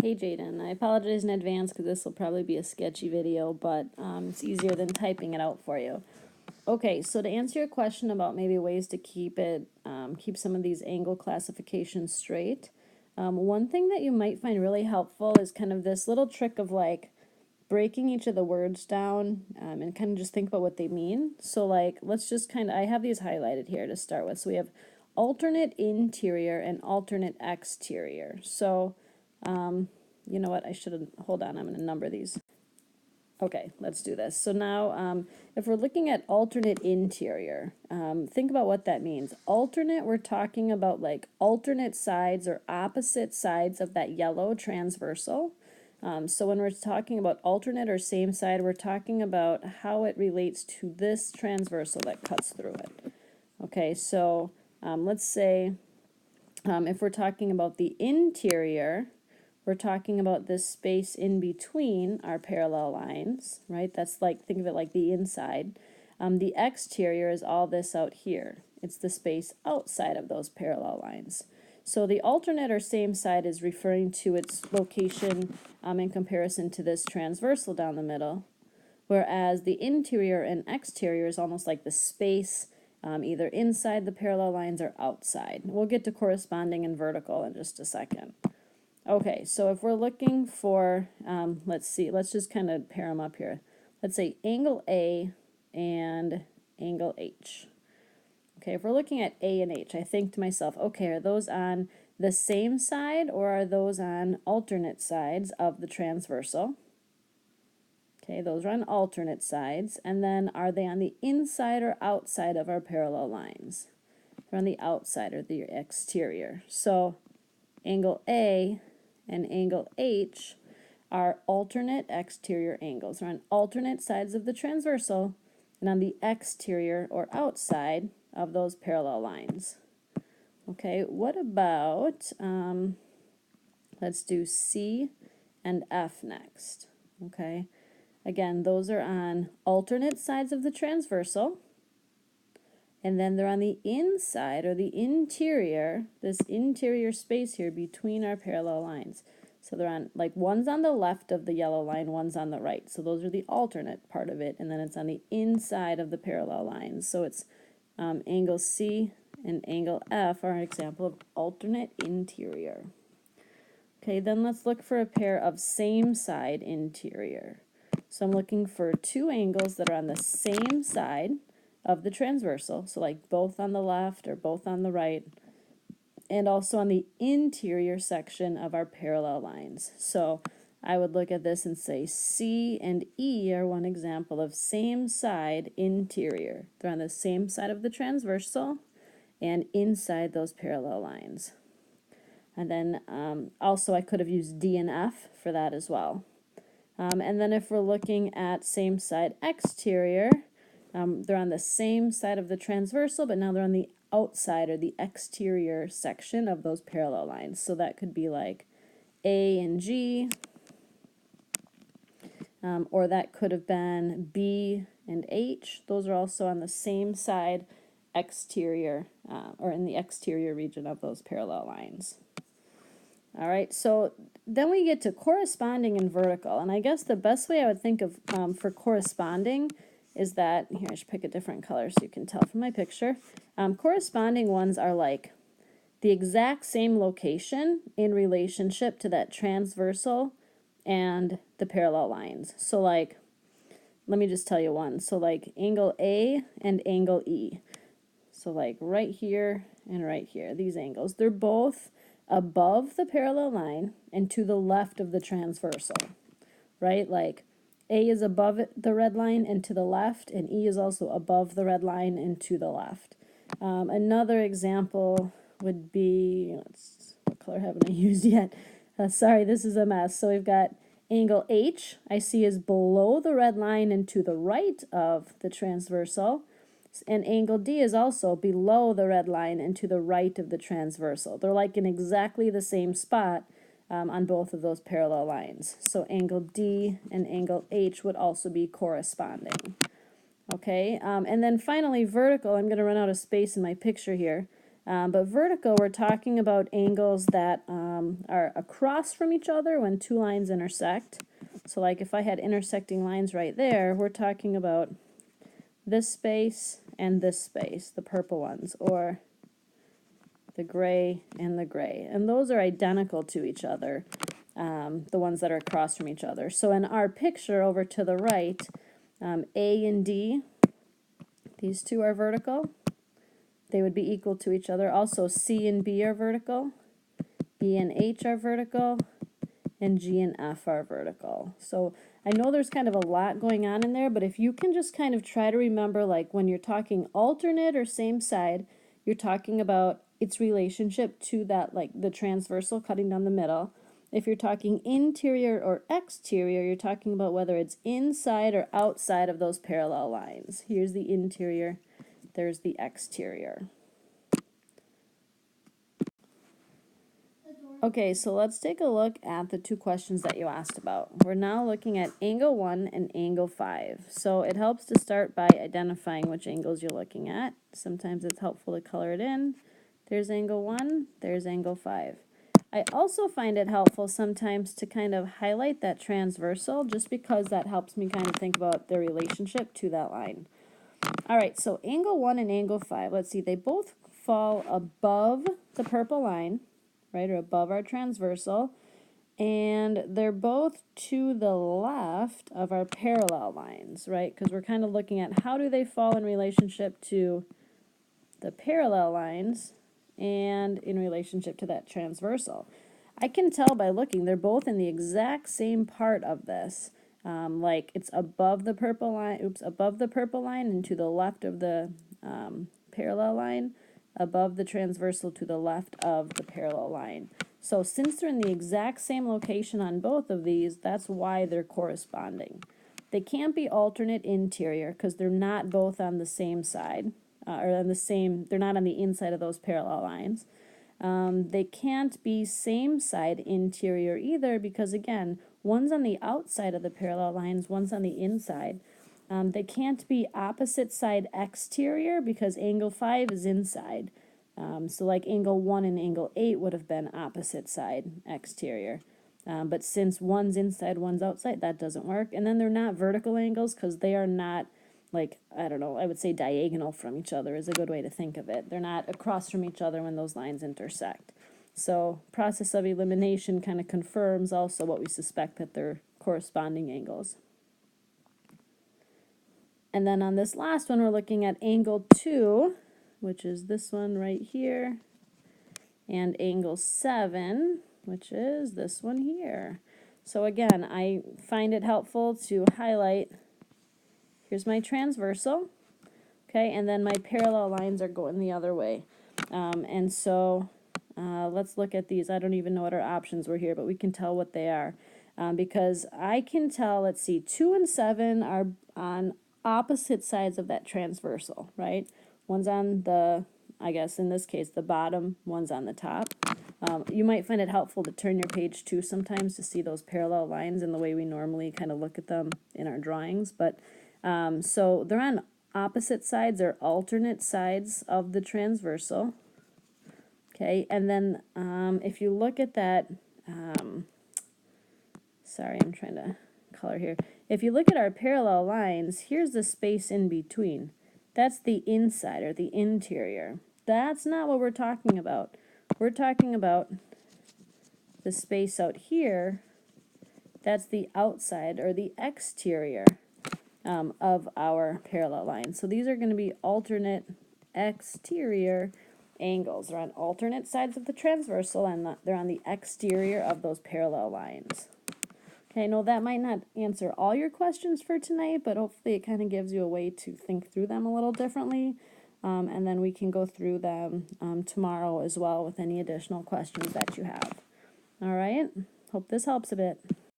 Hey Jaden, I apologize in advance because this will probably be a sketchy video, but it's easier than typing it out for you. Okay, so to answer your question about maybe ways to keep some of these angle classifications straight, one thing that you might find really helpful is kind of this little trick of like breaking each of the words down and kind of just think about what they mean. So like, let's just kind of, I have these highlighted here to start with. So we have alternate interior and alternate exterior. So you know what, I should have, hold on, I'm going to number these. Okay, let's do this. So now, if we're looking at alternate interior, think about what that means. Alternate, we're talking about like alternate sides or opposite sides of that yellow transversal. So when we're talking about alternate or same side, we're talking about how it relates to this transversal that cuts through it. Okay, so let's say if we're talking about the interior, we're talking about this space in between our parallel lines, right? That's like, think of it like the inside. The exterior is all this out here. It's the space outside of those parallel lines. So the alternate or same side is referring to its location in comparison to this transversal down the middle, whereas the interior and exterior is almost like the space either inside the parallel lines or outside. We'll get to corresponding and vertical in just a second. Okay, so if we're looking for, let's see, let's just kind of pair them up here. Let's say angle A and angle H. Okay, if we're looking at A and H, I think to myself, okay, are those on the same side or are those on alternate sides of the transversal? Okay, those are on alternate sides. And then are they on the inside or outside of our parallel lines? They're on the outside or the exterior. So angle A and angle H are alternate exterior angles. They're on alternate sides of the transversal and on the exterior or outside of those parallel lines. Okay, what about, let's do C and F next. Okay, again, those are on alternate sides of the transversal, and then they're on the inside or the interior, this interior space here between our parallel lines. So they're on, like, one's on the left of the yellow line, one's on the right. So those are the alternate part of it, and then it's on the inside of the parallel lines. So it's angle C and angle F are an example of alternate interior. Okay, then let's look for a pair of same side interior. So I'm looking for two angles that are on the same side of the transversal, so like both on the left or both on the right, and also on the interior section of our parallel lines. So I would look at this and say C and E are one example of same side interior. They're on the same side of the transversal and inside those parallel lines. And then also I could have used D and F for that as well. And then if we're looking at same side exterior, they're on the same side of the transversal, but now they're on the outside or the exterior section of those parallel lines. So that could be like A and G, or that could have been B and H. Those are also on the same side exterior, or in the exterior region of those parallel lines. All right, so then we get to corresponding and vertical, and I guess the best way I would think of for corresponding is that, here I should pick a different color so you can tell from my picture. Corresponding ones are like the exact same location in relationship to that transversal and the parallel lines. So like, let me just tell you one. So like angle A and angle E. So like right here and right here, these angles, they're both above the parallel line and to the left of the transversal, right? Like A is above the red line and to the left, and E is also above the red line and to the left. Another example would be, what color haven't I used yet? Sorry, this is a mess. So we've got angle H, I see is below the red line and to the right of the transversal. And angle D is also below the red line and to the right of the transversal. They're like in exactly the same spot on both of those parallel lines. So angle D and angle H would also be corresponding. Okay, and then finally vertical, I'm going to run out of space in my picture here. But vertical, we're talking about angles that are across from each other when two lines intersect. So like if I had intersecting lines right there, we're talking about this space and this space, the purple ones, or the gray and the gray. And those are identical to each other, the ones that are across from each other. So in our picture over to the right, A and D, these two are vertical. They would be equal to each other. Also, C and B are vertical. E and H are vertical. And G and F are vertical. So I know there's kind of a lot going on in there, but if you can just kind of try to remember, like when you're talking alternate or same side, you're talking about its relationship to that, like the transversal cutting down the middle. If you're talking interior or exterior, you're talking about whether it's inside or outside of those parallel lines. Here's the interior, there's the exterior. Okay, so let's take a look at the two questions that you asked about. We're now looking at angle 1 and angle 5. So it helps to start by identifying which angles you're looking at. Sometimes it's helpful to color it in. There's angle 1, there's angle 5. I also find it helpful sometimes to kind of highlight that transversal just because that helps me kind of think about the relationship to that line. Alright, so angle 1 and angle 5, let's see, they both fall above the purple line, right, or above our transversal, and they're both to the left of our parallel lines, right, because we're kind of looking at how do they fall in relationship to the parallel lines and in relationship to that transversal. I can tell by looking, they're both in the exact same part of this. Like it's above the purple line, above the purple line and to the left of the parallel line, above the transversal to the left of the parallel line. So since they're in the exact same location on both of these, that's why they're corresponding. They can't be alternate interior because they're not both on the same side, or on the same, they're not on the inside of those parallel lines. They can't be same side interior either because again, one's on the outside of the parallel lines, one's on the inside. They can't be opposite side exterior because angle 5 is inside. So like angle 1 and angle 8 would have been opposite side exterior. But since one's inside, one's outside, that doesn't work. And then they're not vertical angles because they are not, like, I don't know, I would say diagonal from each other is a good way to think of it. They're not across from each other when those lines intersect. So process of elimination kind of confirms also what we suspect that they're corresponding angles. And then on this last one, we're looking at angle 2, which is this one right here, and angle 7, which is this one here. So again, I find it helpful to highlight, here's my transversal, okay, and then my parallel lines are going the other way. And so let's look at these. I don't even know what our options were here, but we can tell what they are. Because I can tell, let's see, 2 and 7 are on opposite sides of that transversal, right? One's on the, I guess in this case, the bottom, one's on the top. You might find it helpful to turn your page too sometimes to see those parallel lines in the way we normally kind of look at them in our drawings. But so they're on opposite sides or alternate sides of the transversal. Okay, and then if you look at that, sorry, I'm trying to color here. If you look at our parallel lines, here's the space in between. That's the inside or the interior. That's not what we're talking about. We're talking about the space out here. That's the outside or the exterior of our parallel line. So these are going to be alternate exterior angles. They're on alternate sides of the transversal and they're on the exterior of those parallel lines. Okay, I know that might not answer all your questions for tonight, but hopefully it kind of gives you a way to think through them a little differently. And then we can go through them tomorrow as well with any additional questions that you have. All right, hope this helps a bit.